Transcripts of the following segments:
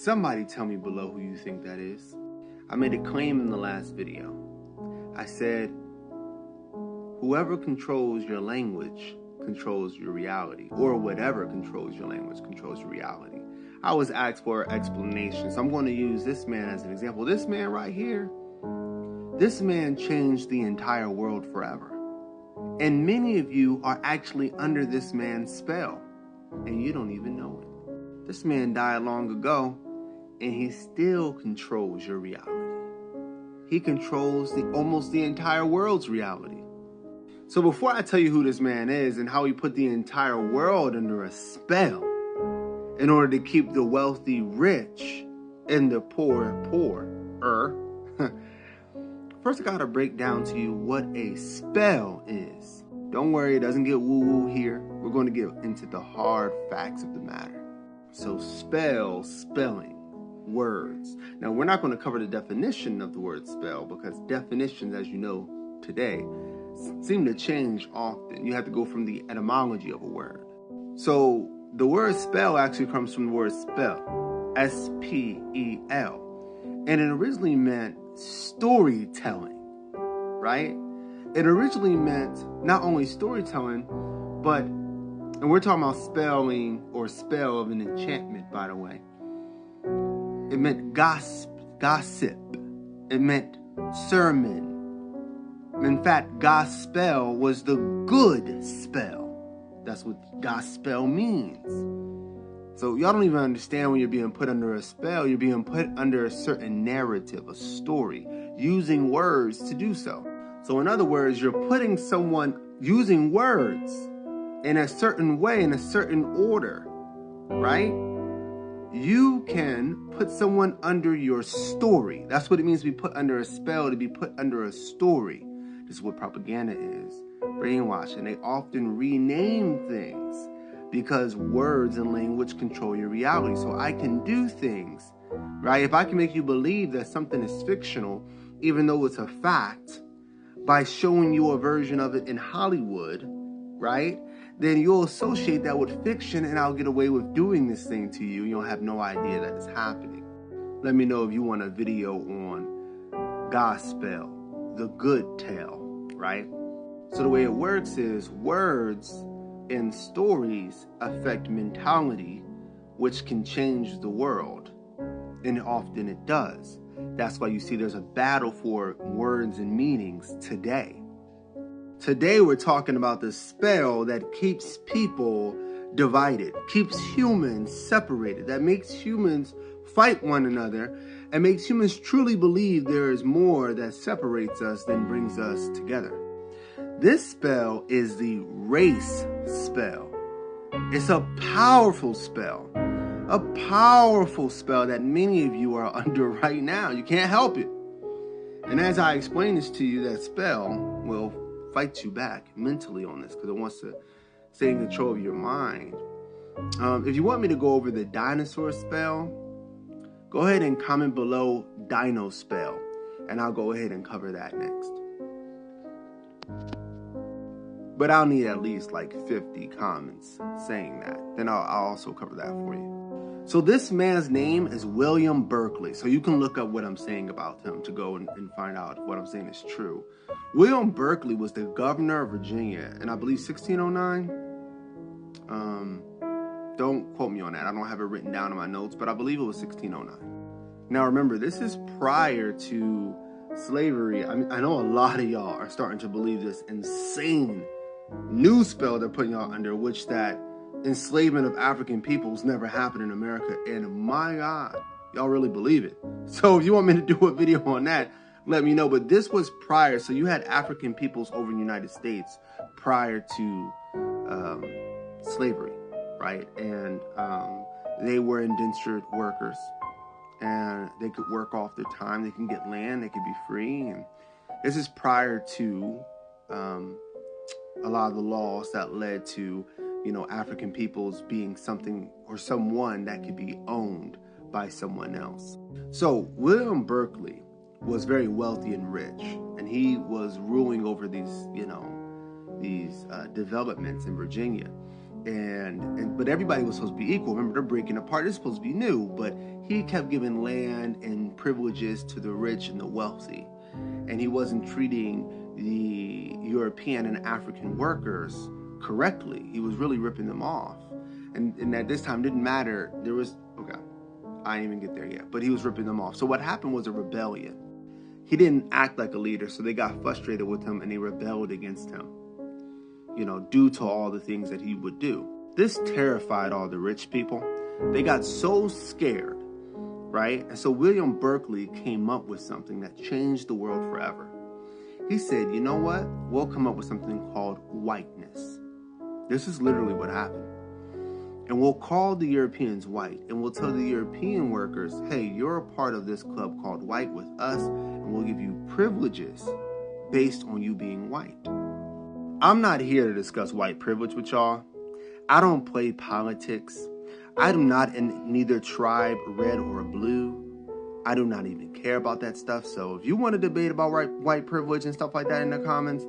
Somebody tell me below who you think that is. I made a claim in the last video. I said, whoever controls your language controls your reality, or whatever controls your language controls your reality. I was asked for an explanation, so I'm going to use this man as an example. This man right here, this man changed the entire world forever. And many of you are actually under this man's spell, and you don't even know it. This man died long ago, and he still controls your reality. He controls almost the entire world's reality. So before I tell you who this man is and how he put the entire world under a spell in order to keep the wealthy rich and the poor poorer, first I gotta break down to you what a spell is. Don't worry, it doesn't get woo-woo here. We're going to get into the hard facts of the matter. So spelling, words. Now we're not going to cover the definition of the word spell because definitions, as you know today, seem to change often. You have to go from the etymology of a word. So the word spell actually comes from the word spell, S-P-E-L. And it originally meant storytelling, right? It originally meant not only storytelling, but, and we're talking about spelling or spell of an enchantment, by the way. It meant gossip. It meant sermon. In fact, gospel was the good spell. That's what gospel means. So y'all don't even understand when you're being put under a spell. You're being put under a certain narrative, a story, using words to do so. So in other words, you're putting someone using words in a certain way, in a certain order, right? You can put someone under your story. That's what it means to be put under a spell, to be put under a story. This is what propaganda is, brainwashing. They often rename things because words and language control your reality. So I can do things, right? If I can make you believe that something is fictional, even though it's a fact, by showing you a version of it in Hollywood, right? Then you'll associate that with fiction and I'll get away with doing this thing to you. You'll have no idea that it's happening. Let me know if you want a video on gospel, the good tale, right? So the way it works is words and stories affect mentality, which can change the world. And often it does. That's why you see there's a battle for words and meanings today. Today we're talking about the spell that keeps people divided, keeps humans separated, that makes humans fight one another, and makes humans truly believe there is more that separates us than brings us together. This spell is the race spell. It's a powerful spell that many of you are under right now. You can't help it. And as I explain this to you, that spell will fight you back mentally on this because it wants to stay in control of your mind. If you want me to go over the dinosaur spell, go ahead and comment below dino spell, and I'll go ahead and cover that next. But I'll need at least like 50 comments saying that. Then I'll also cover that for you. So this man's name is William Berkeley. So you can look up what I'm saying about him to go and find out if what I'm saying is true. William Berkeley was the governor of Virginia in, I believe, 1609. Don't quote me on that. I don't have it written down in my notes, but I believe it was 1609. Now remember, this is prior to slavery. I mean, I know a lot of y'all are starting to believe this insane new spell they're putting y'all under, which that enslavement of African peoples never happened in America. And my God, y'all really believe it. So if you want me to do a video on that, let me know. But this was prior. So you had African peoples over in the United States prior to slavery, right? And they were indentured workers and they could work off their time. They can get land. They could be free. And this is prior to a lot of the laws that led to, you know, African peoples being something or someone that could be owned by someone else. So William Berkeley was very wealthy and rich, and he was ruling over these, you know, these developments in Virginia. But everybody was supposed to be equal. Remember, they're breaking apart. It's supposed to be new, but he kept giving land and privileges to the rich and the wealthy, and he wasn't treating the European and African workers correctly. He was really ripping them off, and at this time didn't matter. There was I didn't even get there yet, but he was ripping them off. So what happened was a rebellion. He didn't act like a leader, so they got frustrated with him and they rebelled against him, due to all the things that he would do. This terrified all the rich people. They got so scared, right? And so William Berkeley came up with something that changed the world forever. He said, you know what? We'll come up with something called whiteness. This is literally what happened. And we'll call the Europeans white, and we'll tell the European workers, hey, you're a part of this club called white with us, and we'll give you privileges based on you being white. I'm not here to discuss white privilege with y'all. I don't play politics. I do not in neither tribe, red or blue. I do not even care about that stuff. So if you want to debate about white privilege and stuff like that in the comments,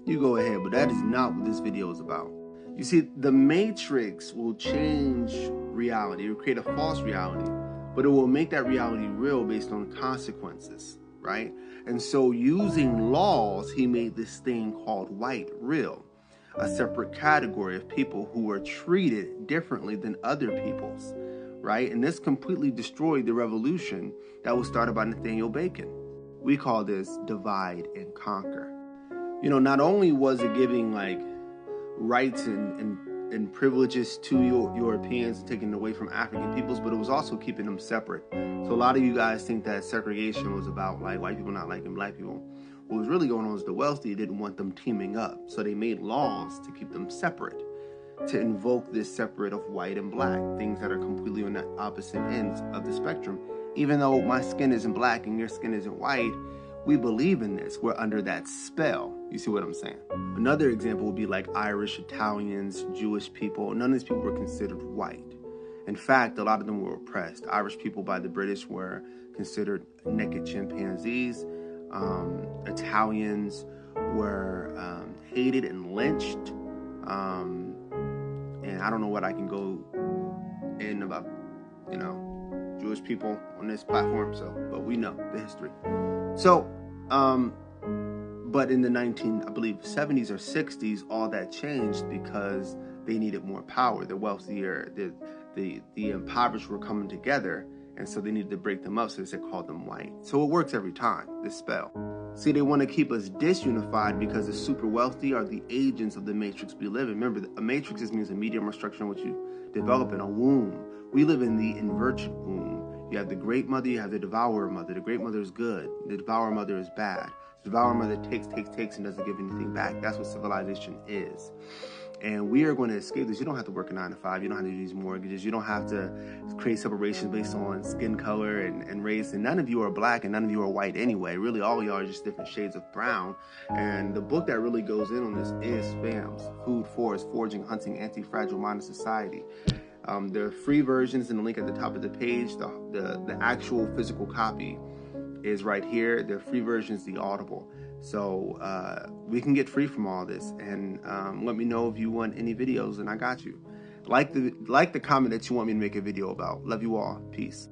you go ahead. But that is not what this video is about. You see, the Matrix will change reality. It will create a false reality, but it will make that reality real based on consequences, right? And so using laws, he made this thing called white real, a separate category of people who were treated differently than other peoples, right? And this completely destroyed the revolution that was started by Nathaniel Bacon. We call this divide and conquer. Not only was it giving rights and privileges to Europeans, taken away from African peoples, but it was also keeping them separate. So a lot of you guys think that segregation was about white people not liking black people. What was really going on is the wealthy didn't want them teaming up, so they made laws to keep them separate, to invoke this separate of white and black, things that are completely on the opposite ends of the spectrum. Even though my skin isn't black and your skin isn't white, we believe in this. We're under that spell. You see what I'm saying? Another example would be like Irish, Italians, Jewish people. None of these people were considered white. In fact, a lot of them were oppressed. Irish people by the British were considered naked chimpanzees. Italians were hated and lynched. And I don't know what I can go in about, Jewish people on this platform. But we know the history. So, but in the 70s or 60s, all that changed because they needed more power. The wealthier, the impoverished were coming together, and so they needed to break them up, so they called them white. So it works every time, this spell. See, they want to keep us disunified because the super wealthy are the agents of the matrix we live in. Remember, a matrix means a medium or structure in which you develop in a womb. We live in the inverted womb. You have the great mother, you have the devourer mother. The great mother is good, the devourer mother is bad. The devourer mother takes and doesn't give anything back. That's what civilization is. And we are going to escape this. You don't have to work a 9-to-5. You don't have to do these mortgages. You don't have to create separations based on skin color and race. And none of you are black and none of you are white anyway. Really, all of y'all are just different shades of brown. And the book that really goes in on this is FAMS, Food, Forest, Foraging, Hunting, Anti-Fragile Minded Society. There are free versions in the link at the top of the page. The actual physical copy is right here. The free version is the Audible. So we can get free from all this. And let me know if you want any videos, and I got you. Like the comment that you want me to make a video about. Love you all. Peace.